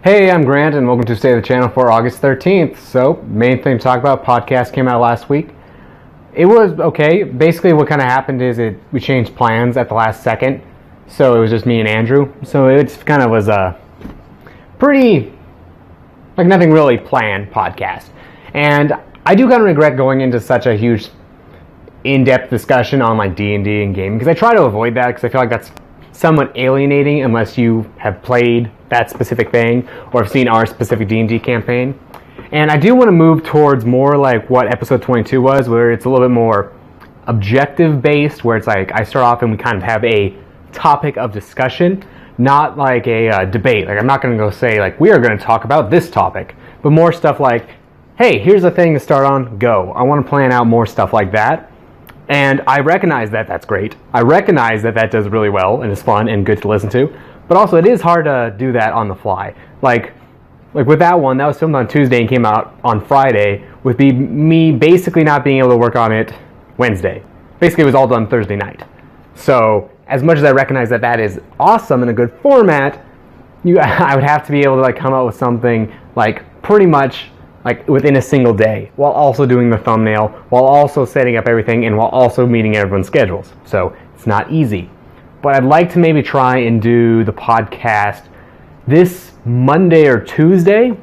Hey, I'm Grant, and welcome to State of the Channel for August 13th. So, main thing to talk about, podcast came out last week. It was okay. Basically, what kind of happened is we changed plans at the last second, so it was just me and Andrew. So it kind of was a pretty, like nothing really planned podcast. And I do kind of regret going into such a huge, in-depth discussion on like D&D and gaming, because I try to avoid that because I feel like that's somewhat alienating unless you have played that specific thing or have seen our specific D&D campaign. And I do want to move towards more like what episode 22 was, where it's a little bit more objective based, where it's like I start off and we kind of have a topic of discussion, not like a debate. Like I'm not going to go say like we are going to talk about this topic, but more stuff like, hey, here's a thing to start on, go. I want to plan out more stuff like that. And I recognize that that's great. I recognize that that does really well and is fun and good to listen to. But also, it is hard to do that on the fly. Like with that one, that was filmed on Tuesday and came out on Friday, with me basically not being able to work on it Wednesday. Basically, it was all done Thursday night. So, as much as I recognize that that is awesome and a good format, I would have to be able to like come up with something like pretty much like within a single day, while also doing the thumbnail, while also setting up everything, and while also meeting everyone's schedules. So it's not easy. But I'd like to maybe try and do the podcast this Monday or Tuesday,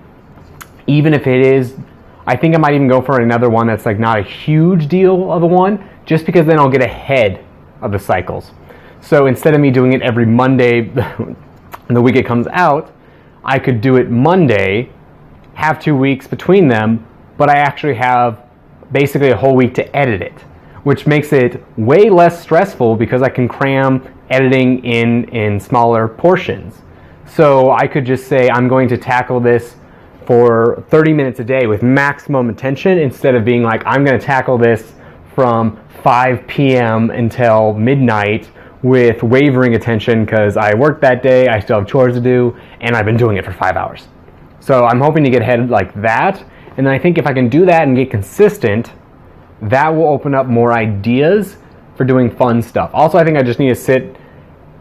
even if it is, I think I might even go for another one that's like not a huge deal of a one, just because then I'll get ahead of the cycles. So instead of me doing it every Monday the week it comes out, I could do it Monday, have 2 weeks between them, but I actually have basically a whole week to edit it, which makes it way less stressful because I can cram editing in smaller portions. So I could just say I'm going to tackle this for 30 minutes a day with maximum attention, instead of being like I'm going to tackle this from 5 p.m. until midnight with wavering attention because I worked that day, I still have chores to do, and I've been doing it for 5 hours. So I'm hoping to get ahead like that, and then I think if I can do that and get consistent, that will open up more ideas for doing fun stuff. Also, I think I just need to sit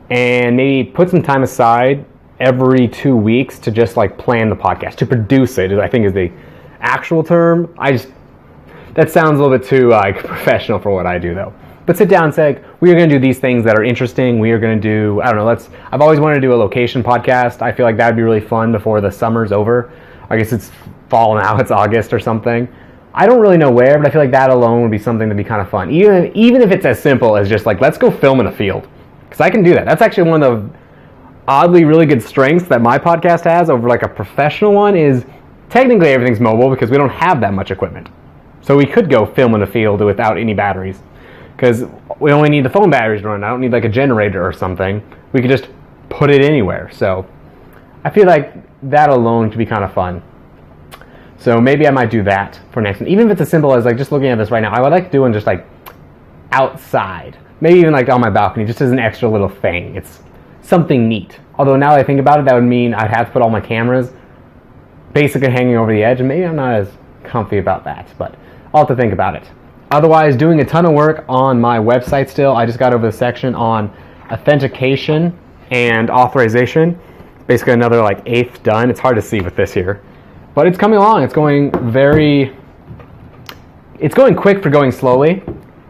and maybe put some time aside every 2 weeks to just like plan the podcast, to produce it, I think is the actual term. That sounds a little bit too professional for what I do though. But sit down and say, we are going to do these things that are interesting. We are going to do, I don't know, I've always wanted to do a location podcast. I feel like that would be really fun before the summer's over. I guess it's fall now, it's August or something. I don't really know where, but I feel like that alone would be something that'd be kind of fun. Even if it's as simple as just like, let's go film in a field. Because I can do that. That's actually one of the oddly really good strengths that my podcast has over like a professional one, is technically everything's mobile because we don't have that much equipment. So we could go film in a field without any batteries, because we only need the phone batteries to run. I don't need like a generator or something. We could just put it anywhere. So I feel like that alone could be kind of fun. So maybe I might do that for next one. Even if it's as simple as like just looking at this right now, I would like doing just like outside. Maybe even like on my balcony, just as an extra little thing. It's something neat. Although now that I think about it, that would mean I'd have to put all my cameras basically hanging over the edge, and maybe I'm not as comfy about that, but I'll have to think about it. Otherwise, doing a ton of work on my website still. I just got over the section on authentication and authorization. Basically another like eighth done. It's hard to see with this here, but it's coming along. It's going quick for going slowly.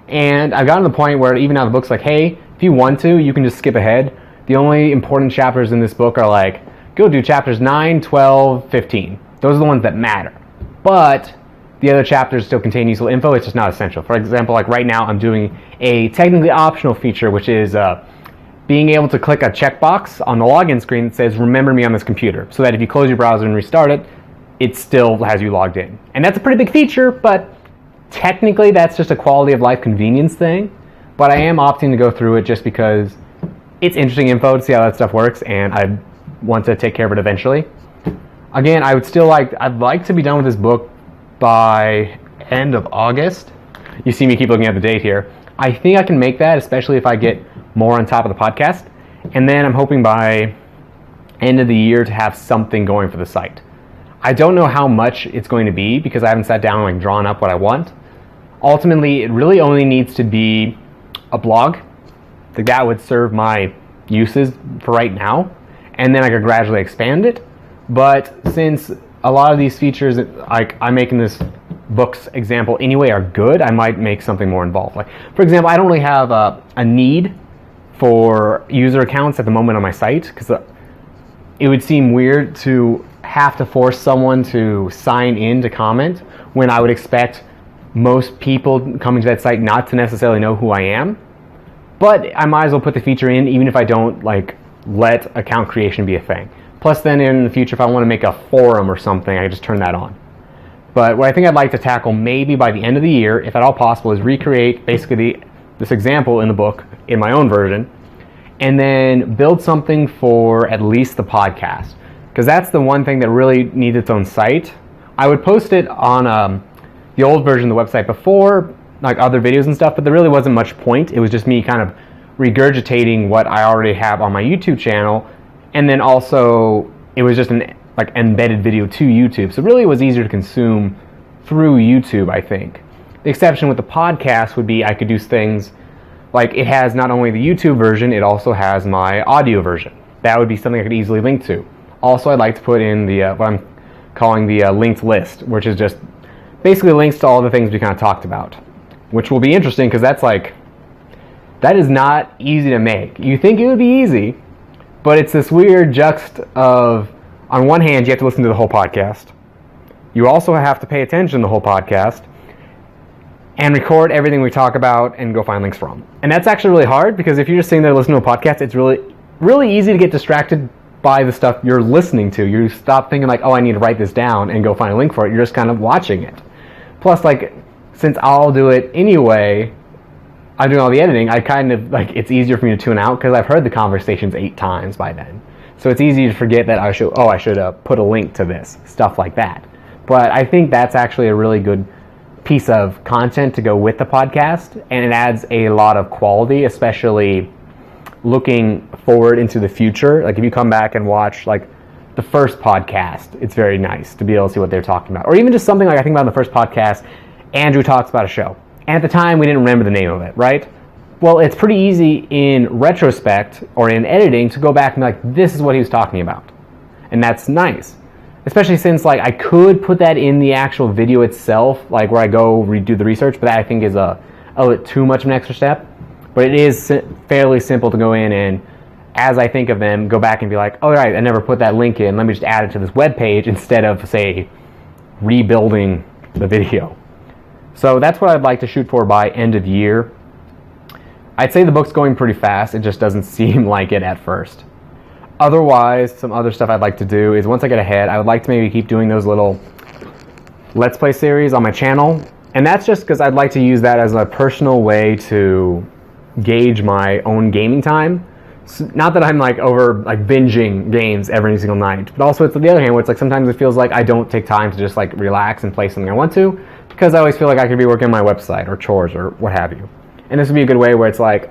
And I've gotten to the point where even now the book's like, hey, if you want to, you can just skip ahead. The only important chapters in this book are like, go do chapters 9, 12, 15. Those are the ones that matter. But the other chapters still contain useful info, it's just not essential. For example, like right now I'm doing a technically optional feature, which is being able to click a checkbox on the login screen that says, remember me on this computer, so that if you close your browser and restart it, it still has you logged in. And that's a pretty big feature, but technically that's just a quality of life convenience thing. But I am opting to go through it just because it's interesting info to see how that stuff works, and I want to take care of it eventually. Again, I'd like to be done with this book by end of August. You see me keep looking at the date here. I think I can make that, especially if I get more on top of the podcast. And then I'm hoping by end of the year to have something going for the site. I don't know how much it's going to be because I haven't sat down and like drawn up what I want. Ultimately, it really only needs to be a blog. That would serve my uses for right now. And then I could gradually expand it. But since a lot of these features, like I'm making this book's example anyway, are good, I might make something more involved. Like, for example, I don't really have a need for user accounts at the moment on my site, because it would seem weird to have to force someone to sign in to comment when I would expect most people coming to that site not to necessarily know who I am. But I might as well put the feature in, even if I don't like let account creation be a thing. Plus then in the future, if I want to make a forum or something, I can just turn that on. But what I think I'd like to tackle maybe by the end of the year, if at all possible, is recreate basically this example in the book in my own version, and then build something for at least the podcast. Because that's the one thing that really needs its own site. I would post it on the old version of the website before, like other videos and stuff, but there really wasn't much point. It was just me kind of regurgitating what I already have on my YouTube channel, and then also it was just an like embedded video to YouTube. So really it was easier to consume through YouTube, I think. The exception with the podcast would be I could do things like it has not only the YouTube version, it also has my audio version. That would be something I could easily link to. Also, I'd like to put in the what I'm calling the linked list, which is just basically links to all the things we kind of talked about, which will be interesting because that is not easy to make. You think it would be easy, but it's this weird juxt of, on one hand, you have to listen to the whole podcast. You also have to pay attention to the whole podcast and record everything we talk about and go find links from. And that's actually really hard, because if you're just sitting there listening to a podcast, it's really, really easy to get distracted by the stuff you're listening to. You stop thinking like, oh, I need to write this down and go find a link for it. You're just kind of watching it. Plus, like, since I'll do it anyway, I'm doing all the editing, I kind of, like, it's easier for me to tune out because I've heard the conversations 8 times by then. So it's easy to forget that I should put a link to this, stuff like that. But I think that's actually a really good piece of content to go with the podcast, and it adds a lot of quality, especially looking forward into the future. Like if you come back and watch like the first podcast, it's very nice to be able to see what they're talking about. Or even just something like I think about in the first podcast, Andrew talks about a show. And at the time we didn't remember the name of it, right? Well, it's pretty easy in retrospect or in editing to go back and be like, this is what he was talking about. And that's nice. Especially since like I could put that in the actual video itself, like where I go redo the research, but that I think is a bit too much of an extra step. But it is fairly simple to go in and, as I think of them, go back and be like, oh, right, I never put that link in. Let me just add it to this web page instead of, say, rebuilding the video. So that's what I'd like to shoot for by end of year. I'd say the book's going pretty fast. It just doesn't seem like it at first. Otherwise, some other stuff I'd like to do is once I get ahead, I would like to maybe keep doing those little Let's Play series on my channel. And that's just because I'd like to use that as a personal way to gauge my own gaming time. So not that I'm like binging games every single night, but also it's on the other hand where it's like sometimes it feels like I don't take time to just like relax and play something I want to, because I always feel like I could be working on my website or chores or what have you. And this would be a good way where it's like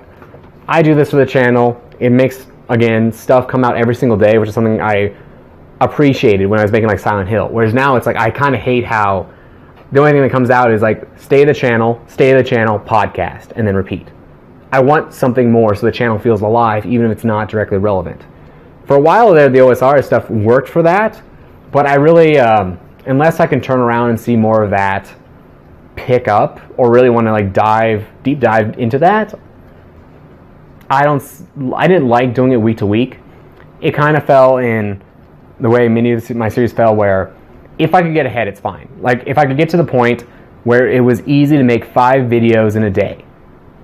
I do this for the channel. It makes, again, stuff come out every single day, which is something I appreciated when I was making like Silent Hill. Whereas now it's like I kind of hate how the only thing that comes out is like stay the channel, podcast, and then repeat. I want something more so the channel feels alive, even if it's not directly relevant. For a while there, the OSR stuff worked for that, but I really, unless I can turn around and see more of that pick up, or really want to like deep dive into that, I didn't like doing it week to week. It kind of fell in the way many of my series fell, where if I could get ahead, it's fine. Like if I could get to the point where it was easy to make 5 videos in a day.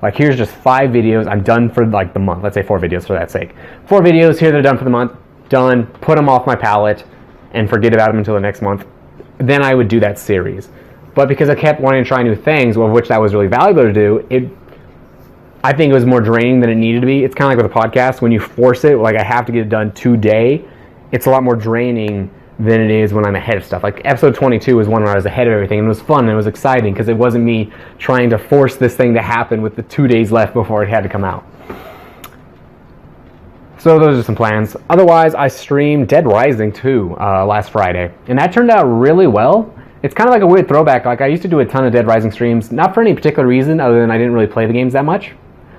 Like here's just 5 videos, I'm done for like the month. Let's say 4 videos for that sake. 4 videos, here they're done for the month, done, put them off my palette, and forget about them until the next month. Then I would do that series. But because I kept wanting to try new things, of which that was really valuable to do, I think it was more draining than it needed to be. It's kind of like with a podcast, when you force it, like I have to get it done today, it's a lot more draining than it is when I'm ahead of stuff. Like episode 22 was one where I was ahead of everything, and it was fun and it was exciting because it wasn't me trying to force this thing to happen with the 2 days left before it had to come out. So those are some plans. Otherwise, I streamed Dead Rising 2 last Friday, and that turned out really well. It's kind of like a weird throwback. Like I used to do a ton of Dead Rising streams, not for any particular reason other than I didn't really play the games that much.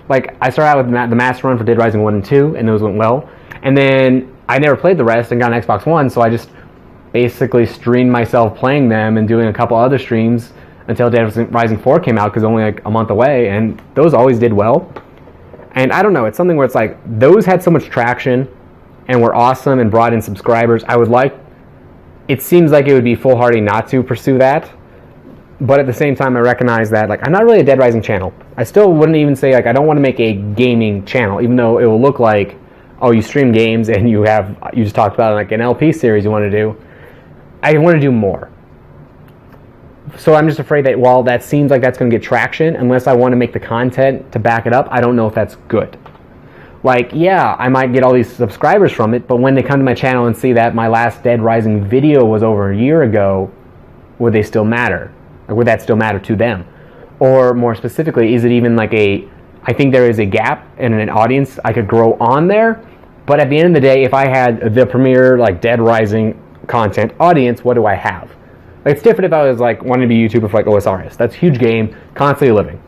Like I started out with the master run for Dead Rising 1 and 2, and those went well. And then I never played the rest and got an Xbox One, so I just basically streamed myself playing them and doing a couple other streams until Dead Rising 4 came out, because only like a month away, and those always did well. And I don't know, it's something where it's like, those had so much traction and were awesome and brought in subscribers. It seems like it would be foolhardy not to pursue that. But at the same time, I recognize that, like, I'm not really a Dead Rising channel. I still wouldn't even say, like, I don't want to make a gaming channel, even though it will look like, oh, you stream games and you just talked about, like, an LP series you want to do. I want to do more. So I'm just afraid that while that seems like that's going to get traction, unless I want to make the content to back it up, I don't know if that's good. Like, yeah, I might get all these subscribers from it, but when they come to my channel and see that my last Dead Rising video was over a year ago, would they still matter? Or would that still matter to them? Or more specifically, is it even like I think there is a gap in an audience I could grow on there, but at the end of the day, if I had the premier, like, Dead Rising content audience, what do I have? Like, it's different if I was, like, wanting to be a YouTuber for, like, OSRS. That's a huge game, constantly living.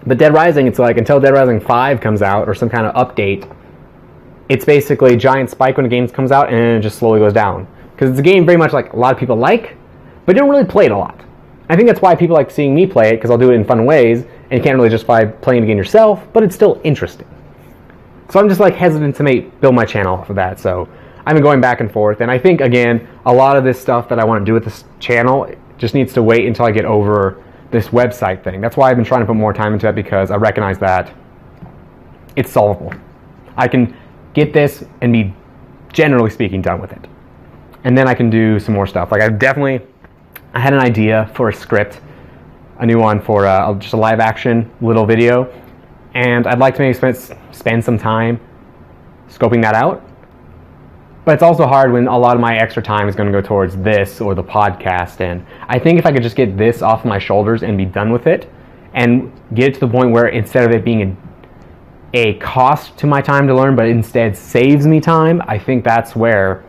But Dead Rising, it's like, until Dead Rising 5 comes out, or some kind of update, it's basically a giant spike when a game comes out, and then it just slowly goes down. Because it's a game very much like a lot of people like, but don't really play it a lot. I think that's why people like seeing me play it, because I'll do it in fun ways, and you can't really justify playing the game yourself, but it's still interesting. So I'm just, like, hesitant to build my channel off of that, so I've been going back and forth, and I think, again, a lot of this stuff that I want to do with this channel just needs to wait until I get over this website thing. That's why I've been trying to put more time into that, because I recognize that it's solvable. I can get this and be, generally speaking, done with it. And then I can do some more stuff. Like, I had an idea for a script, a new one for just a live action little video, and I'd like to maybe spend some time scoping that out. But it's also hard when a lot of my extra time is going to go towards this or the podcast, and I think if I could just get this off my shoulders and be done with it, and get it to the point where instead of it being a cost to my time to learn, but instead saves me time, I think that's where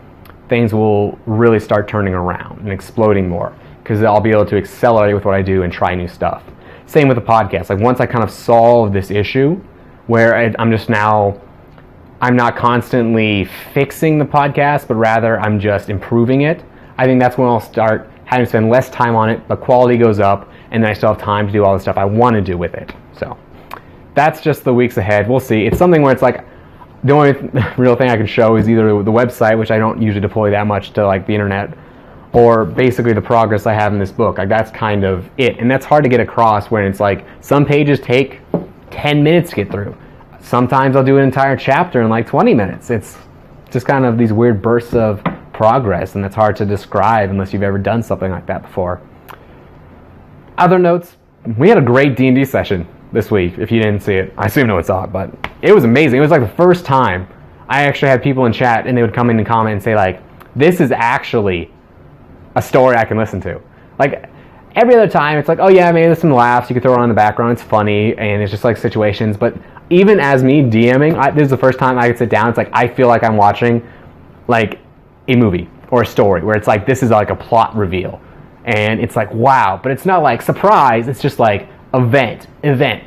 things will really start turning around and exploding more, because I'll be able to accelerate with what I do and try new stuff. Same with the podcast. Like, once I kind of solve this issue where I'm not constantly fixing the podcast, but rather I'm just improving it, I think that's when I'll start having to spend less time on it, the quality goes up, and then I still have time to do all the stuff I want to do with it. So that's just the weeks ahead. We'll see. It's something where it's like, the only real thing I can show is either the website, which I don't usually deploy that much to, like, the internet, or basically the progress I have in this book. Like, that's kind of it. And that's hard to get across when it's like, some pages take 10 minutes to get through. Sometimes I'll do an entire chapter in like 20 minutes. It's just kind of these weird bursts of progress, and that's hard to describe unless you've ever done something like that before. Other notes, we had a great D&D session this week. If you didn't see it, I assume no one saw it, but it was amazing. It was like the first time I actually had people in chat, and they would come in and comment and say, like, this is actually a story I can listen to. Like, every other time, it's like, oh yeah, maybe there's some laughs, you can throw it on in the background, it's funny, and it's just like situations, but even as me DMing, this is the first time I could sit down, it's like, I feel like I'm watching, like, a movie or a story, where it's like, this is like a plot reveal, and it's like, wow, but it's not like, surprise, it's just like, event,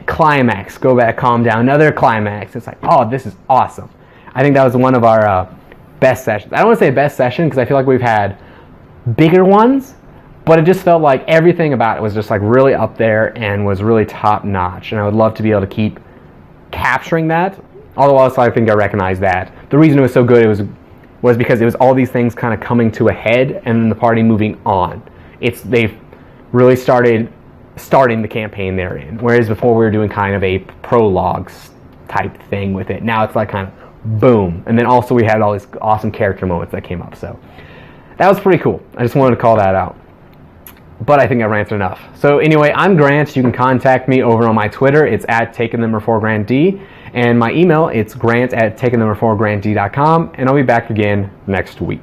climax, go back, calm down, another climax. It's like, oh, this is awesome. I think that was one of our best sessions. I don't want to say best session, because I feel like we've had bigger ones, but it just felt like everything about it was just like really up there and was really top notch, and I would love to be able to keep capturing that. Although also I think I recognize that the reason it was so good was because it was all these things kind of coming to a head and then the party moving on. They've really starting the campaign they're in, whereas before we were doing kind of a prologue type thing with it. Now it's like kind of boom, and then also we had all these awesome character moments that came up, so that was pretty cool. I just wanted to call that out. But I think I ranted enough. So anyway, I'm Grant. You can contact me over on my Twitter. It's at takenumber4grantd. And my email, it's grant@takenumber4grantd.com. And I'll be back again next week.